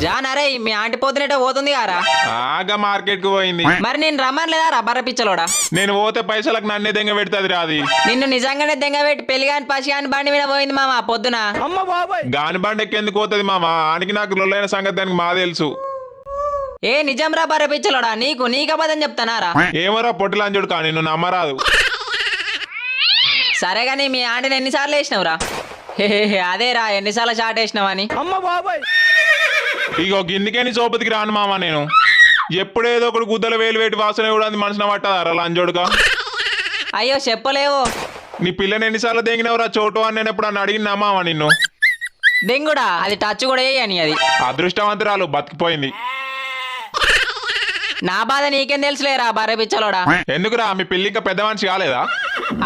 John అరే మీ aunty పోతున్నట్టే పోతుంది కారా ఆగా మార్కెట్ కు పోయింది. మరి నేను రమ్మని రా బర్ర పిచ్చలోడా. నేను పోతే పైసలకు నన్నే దెంగ పెడుతుంది రాది. నిన్ను నిజంగానే దెంగబెట్టి పెళ్లి కాని పసి కాని బండి మీద పోయింది మామ పొద్దున. గాని బండి ఎక్కేందుకు పోతుంది మామ, ఆనికి నాకు లొల్లైన సంగతి దానికి మా తెలుసు. ఏ నిజం రా బర్ర పిచ్చలోడా, నీకు అబద్ధం చెప్తానారా? ఏమోరా పొట్టిలాంజుడు కా నిన్ను నమ్మరాదు. సరే గాని మీ ఆంటీని ఎన్నిసార్లు వేసినావురా? అదేరా ఎన్నిసార్లు షాట్ వేసినావని. ఇగో గిన్నెకేని సోపతికి రాను మామ నేను. ఎప్పుడేదో ఒకటి గుద్దల వేలు వేటి వాసన కూడా మనిషిన పట్టదారా లంజోడుగా. అయ్యో చెప్పలేవు. నీ పిల్లని ఎన్నిసార్లు దెంగినవరా చోటు అని నేను ఎప్పుడు అని అడిగినా మామ నిన్ను. దెంగుడా అది టచ్ కూడా వేయని. అది అదృష్టవంతురాలు బతికిపోయింది. నా బాధ నీకేం తెలుసులేరా బర్రె పిచ్చలోడా. ఎందుకురా మీ పిల్లి ఇంకా పెద్ద మనిషి కాలేదా?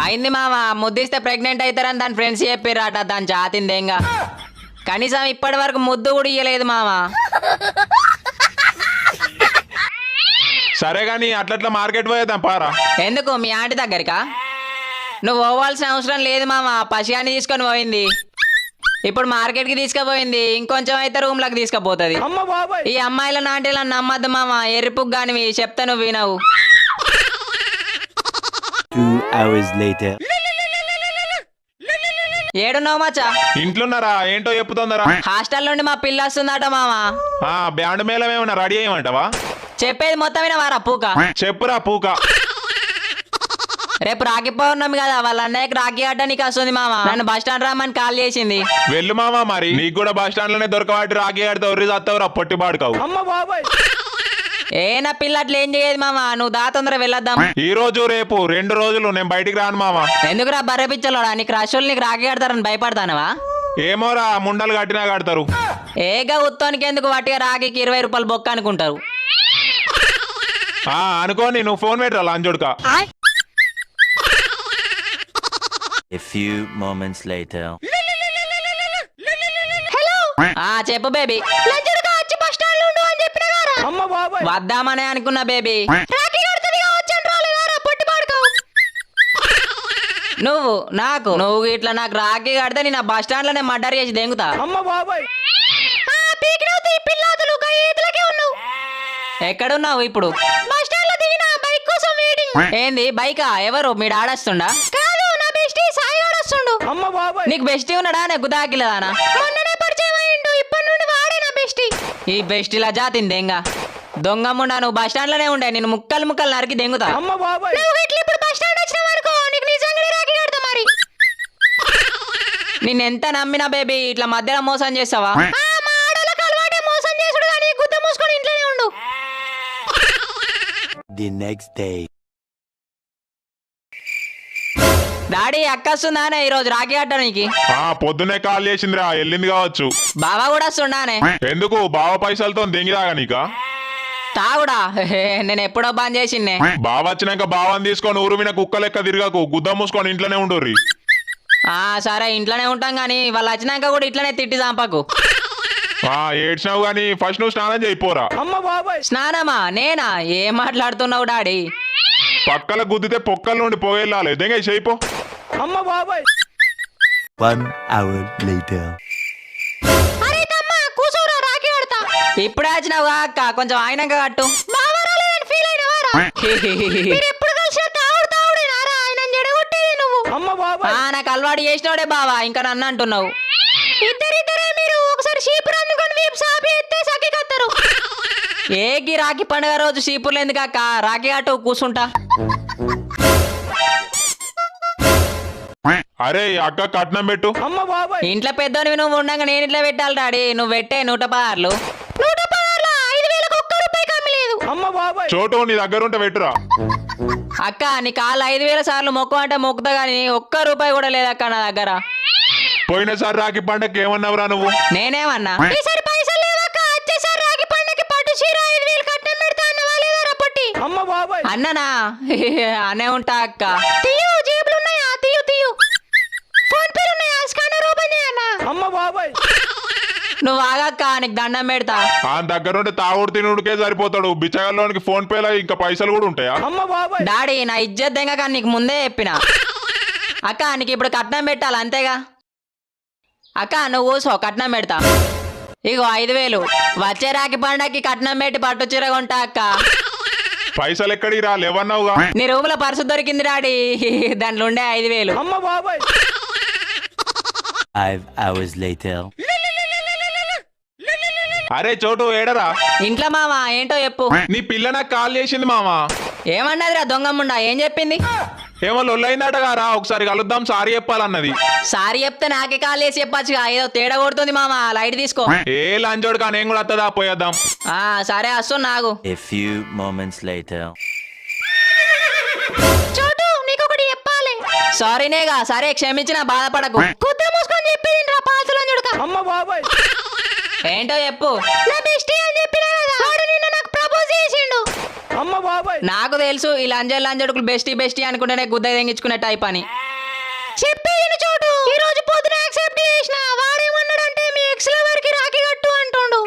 అయింది మామ, ముద్దిస్తే ప్రెగ్నెంట్ అవుతారని దాని ఫ్రెండ్స్ చెప్పారట. దాని జాతిందేంగా కనీసం ఇప్పటి వరకు ముద్దు కూడా ఇయ్యలేదు మామ. సరే గాని అట్లట్లా మార్కెట్ పోయేద్దాం పారా. ఎందుకు మీ ఆంటీ దగ్గరికా? నువ్వు పోవాల్సిన అవసరం లేదు మామ, పసిగాన్ని తీసుకొని పోయింది. ఇప్పుడు మార్కెట్ కి తీసుకుపోయింది, ఇంకొంచెం అయితే రూమ్ లకు తీసుకుపోతుంది. ఈ అమ్మాయిల నాంటీలను నమ్మద్దు మామ, ఎర్రిపుక్ గానివి చెప్తా నువ్వు వినవు. 2 hours later. ఏడున్నావు మచ్చా? ఇంట్లోన్నారా? ఏంటో చెప్పుతోందరా? హాస్టల్ నుండి మా పిల్ల వస్తుందట మామ. బ్యాండ్ మేళం ఏమన్నా రెడీ అయ్యమంటావా? చెప్పేది మొత్తం వినవారా పూక? చెప్పురా పూక. రేపు రాఖీ పౌర్ణమి కదా, వాళ్ళ అన్నయ్యకి రాఖీ ఆడడానికి వస్తుంది మామ. నన్ను బస్ స్టాండ్ రామని కాల్ చేసింది. వెళ్ళు మామ, మరి నీకు కూడా బస్ స్టాండ్ లోనే దొరకవాటి రాఖీ ఆడితే ఒర్రి చేస్తావురా పొట్టి పాడుకావు. ఏ నా పిల్ల అట్లా ఏం చేయదు మామ, నువ్వు దా తొందర వెళ్ళొద్దాం. ఈ రోజు రేపు 2 రోజులు నేను బయటికి రాను మామ. ఎందుకురా బర్రె పిచ్చలోడా, నీకు రషోళ్ళు నీకు రాఖీ ఆడతారని భయపడతానవా? ఏమోరా ముండలు కట్టినా కడతారు. ఏగా ఉత్తోనికి ఎందుకు వాటిగా రాఖీకి 20 రూపాయలు బొక్క అనుకుంటారు. అనుకోని నువ్వు ఫోన్ పెట్టరా లంజోడుకా. A few moments later. చెప్పు బేబీ. వద్దామనే అనుకున్నా బేబీ. నువ్వు ఇట్లా నాకు రాఖీ కడితే నేను బస్ స్టాండ్ లోనే మర్డర్ చేసి దెంగుతా. ఎక్కడున్నావు ఇప్పుడు? ఏంది బైకా? ఎవరు మీ డాడొస్తుండా? నీకు బెస్టీ ఉన్నాడా? నాకు దాకిలేదానా? ఈ బెస్టీలా జాతిందేంగా దొంగముండా. నువ్వు బస్ స్టాండ్ లోనే ఉండే, నేను ముక్కలు నరికి దెంగుతా. నిన్నెంత నమ్మినా బేబీ ఇట్లా మధ్యలో మోసం చేస్తావా? The next day. డాడీ అక్క వస్తుందానే ఈరోజు రాఖీ ఆడడానికి? పొద్దునే కాల్ చేసిందిరా, వెళ్ళింది కావచ్చు. బావా కూడా వస్తుండానే? ఎందుకు బావ పైసలతో దెంగిదాగా నీకా? తాగుడా నేను ఎప్పుడో బంద్ చేసిండే. బావ వచ్చినాక బావని తీసుకొని ఊరు మీద కుక్క లెక్క తిరగకు, గుద్ద మూసుకొని ఇంట్లోనే ఉండుర్రి. సరే ఇంట్లోనే ఉంటాం గానీ వాళ్ళు వచ్చినాక కూడా ఇట్లనే తిట్టి చంపకు. ఏడ్చినావు గానీ ఫస్ట్ నువ్వు స్నానం చేయిపోరా. స్నానమా? నేనా? ఏం మాట్లాడుతున్నావు డాడీ? పక్కల గుద్దితే పొక్కల నుండి పోగెళ్ళాలి, దెంగ చేయిపో. 1 hour later. ఇప్పుడే వచ్చినావు అక్క, కొంచెం ఆయనక కట్టు. నాకు అలవాటు చేసినోడే బావా, ఇంకా నన్ను అంటున్నావు. ఏకి రాఖీ పండుగ రోజు చీపుర్లు ఎందుకు అక్క? రాఖీ అటు కూర్చుంటా. అరే అక్క కట్నం పెట్టు. ఇంట్లో పెద్దోనివి నువ్వు ఉండగా నేను ఇట్లా పెట్టాలి డాడీ. నువ్వు పెట్టే 116. చోటు నీ దగ్గర ఉంటే పెట్టురా. అక్క నీ కాళ్ళు 5000 సార్లు మొక్కు అంటే మొక్కుతా గానీ ₹1 కూడా లేదక్క నా దగ్గర. పోయినసారి రాఖీ పండగకి ఏమన్నావురా నువ్వు? నేనేమన్నా? అన్ననా? అనే ఉంటా అక్క. నువ్వు ఆగక్క, నీకు దండం పెడతా. ఆ దగ్గర ఉంటే తాగుడు తినుడికే సరిపోతాడు, బిచ్చగాల్లోనికి ఫోన్ పేలో ఇంకా పైసలు కూడా ఉంటాయా? డాడీ నా ఇజ్జత్ దెంగ కానీ నీకు ముందే చెప్పిన. అక్క నీకు ఇప్పుడు కట్నం పెట్టాలి అంతేగా. అక్క నువ్వు కూసో, కట్నం పెడతా. ఇగో 5,000 వచ్చే రాఖీ పండగకి కట్నం పెట్టి పట్టు చీర కొంటా అక్క. పైసలు ఎక్కడికి రా లేవన్నావుగా. నీ రూమ్ లో పర్సు దొరికింది డాడీ, దాంట్లో ఉండే 5,000. 5 hours later. అరే చోటు ఏడరా? ఇంట్లో మామ ఏంటో చెప్పు. నీ పిల్ల నాకు కాల్ చేసింది మామా. ఏమన్నదిరా దొంగమ్ముండా, ఏం చెప్పింది? ఏమో లొల్లైందటగా రా ఒకసారి కలుద్దాం సారీ చెప్పాలన్నది. సారీ చెప్తే నాకే కాల్ చేసి చెప్పచ్చుగా, ఏదో తేడా కొడుతుంది మామ, లైట్ తీసుకో. ఏ లంచోడు కానీ ఏం కూడా వస్తుందా పోయేద్దాం. సరే వస్తు నాకు. A few moments later. చోటు నీకొకటి చెప్పాలి. సారీనేగా, సరే క్షమించిన, బాధపడకు. గుద్ద మూసుకొని చెప్పింది రా పాల్తులని చుడక. ఏంటో చెప్పు. నా బెస్టీ అని చెప్పినా కదా, వాడు నిన్న నాకు ప్రపోజ్ చేసిండు. నాకు తెలుసు ఈ లంజడుకులు బెస్టీ అనుకుంటేనే గుద్ద తెంగించుకునే టైప్ అని. చెప్పేది చోటు, ఈ రోజు పొద్దున యాక్సెప్ట్ చేసిన. వాడేమన్నాడంటే మీ ఎక్స్ లవర్కి రాఖీ కట్టు అంటుండు.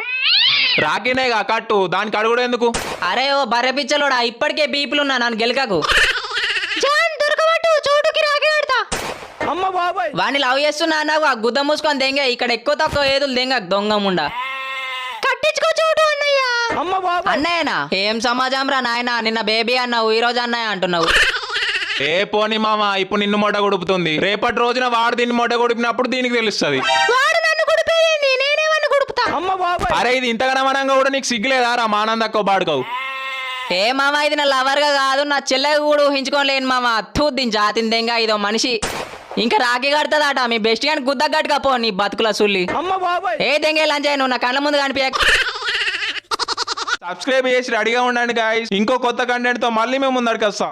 రాకినేగా కట్టు, దానికి అడుగుడు ఎందుకు? అరే ఓ బర్రె పిచ్చలోడా, ఇప్పటికే బీపులున్నా, నన్ను గెలకకు. జాన్ దొరకబట్టు, చోటుకి రాఖీ కడతా. వాడిని లవ్ చేస్తున్నా అన్నావు, ఆ గుద్ద మూసుకొని దెంగ. ఇక్కడ ఎక్కువ తక్కువ ఏదులు దెంగ దొంగముండా. కట్టించుకో చోటు అన్నయ్య. అన్నయ్యనా? ఏం సమాజం రా నాయన, నిన్న బేబీ అన్నావు, ఈ రోజు అన్నయ్య అంటున్నావు. ఏ పోని మామ, ఇప్పుడు నిన్ను మొట్ట కొడుపుతుంది. రేపటి రోజున వాడు దీన్ని మొట్ట కొడిపినప్పుడు దీనికి తెలుస్తుంది. వాడు నన్ను గుడిపేది, నేనేమన్నా గుడుపుతా. అరే ఇది ఇంతగానమనంగా కూడా నీకు సిగ్గులేదా రా మానందక్కో బాడుకోవు. ఏ మామ, ఇది నా లవర్గా కాదు, నా చెల్లెగా కూడా ఊహించుకోలేను మామ. దీని జాతిని దెంగ, ఇదో మనిషి. ఇంకా రాఖీ కడతదాట మీ బెస్ట్ గాని గుద్ద గట్టుకపో నీ బతుకుల సుల్లి. ఏ దెంగే లంచాయి, నువ్వు నా కళ్ళ ముందు కనిపించ. సబ్స్క్రైబ్ చేసి రెడీగా ఉండండి గాయ్స్, ఇంకో కొత్త కంటెంట్ తో మళ్ళీ మేము ముందరికి వస్తాం.